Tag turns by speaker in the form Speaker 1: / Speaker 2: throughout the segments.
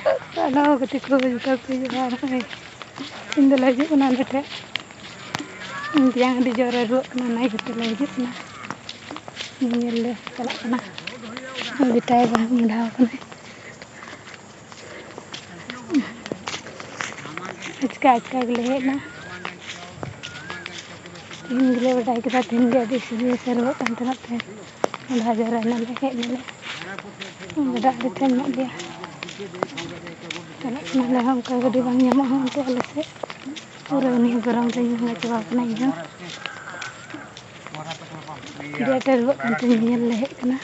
Speaker 1: Halo, ketika kita pergi hari ini lagi pun ada teh yang di Johor dua mana itu lagi pun ini le kalau pernah kita bah mudah pun acka gile na ini gile betai kita tinggi di sini seru kan tenat teh mudah jalan le kayak ni le beda di tengah dia kalau pernah lah हमका गड्डी बांग nyamuk hantu alase orang ni barang tanya nggak coba kena ini dia terbuat untuk nyeleh kena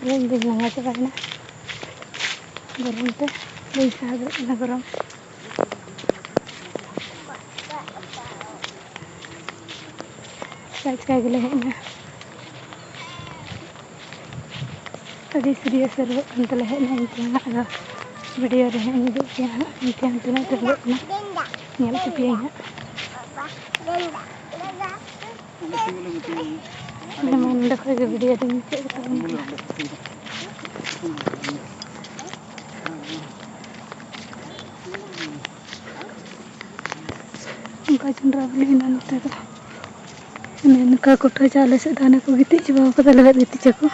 Speaker 1: ini dia nggak coba kena barang teh bisa kena barang Acka gile na tadi serius seru kan telah na intian ada video reh ini dia intian tuna terlu na nyal kepianya memang dah ke video ini kita उनका चंद्रा बनी नंतर इनका कोठा चाले से दाने को गिटी चुबाव को लगा देती चको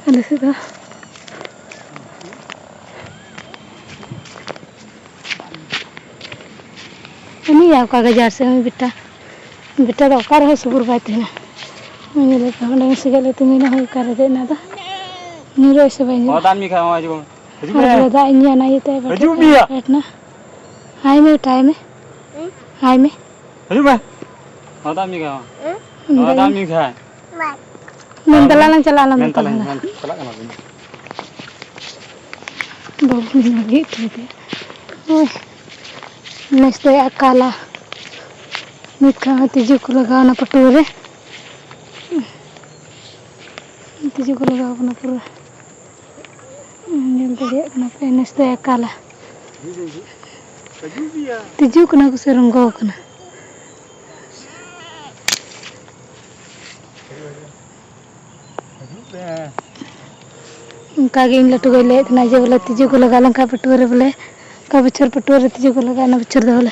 Speaker 1: अले से दा ini ya kagejar se बेटा तो कार है सुबुर बात है ना मैं ले कहने से गले तुम ना हो कर दे ना दा नीरो से भाई और दान मी खावा जो हजू दा इन्या ना ये ते बैठना हाय में टाइम है हाय में हजू में और दान मी खावा और दान मी खा mental चला बहुत लगी थी ओए नेक्स्ट है काला मिठा तिजू को लगाना पटोरे तिजू को लगाना पूरा जल्दी dia kenapa next है काला तिजू kena को seronggo kena उनका गिंग लटू गए ले इतना जो बोला तिजू को लगा लंका पटोरे बोले का बच्चर पटोरे तिजू को लगाना बच्चर दे बोले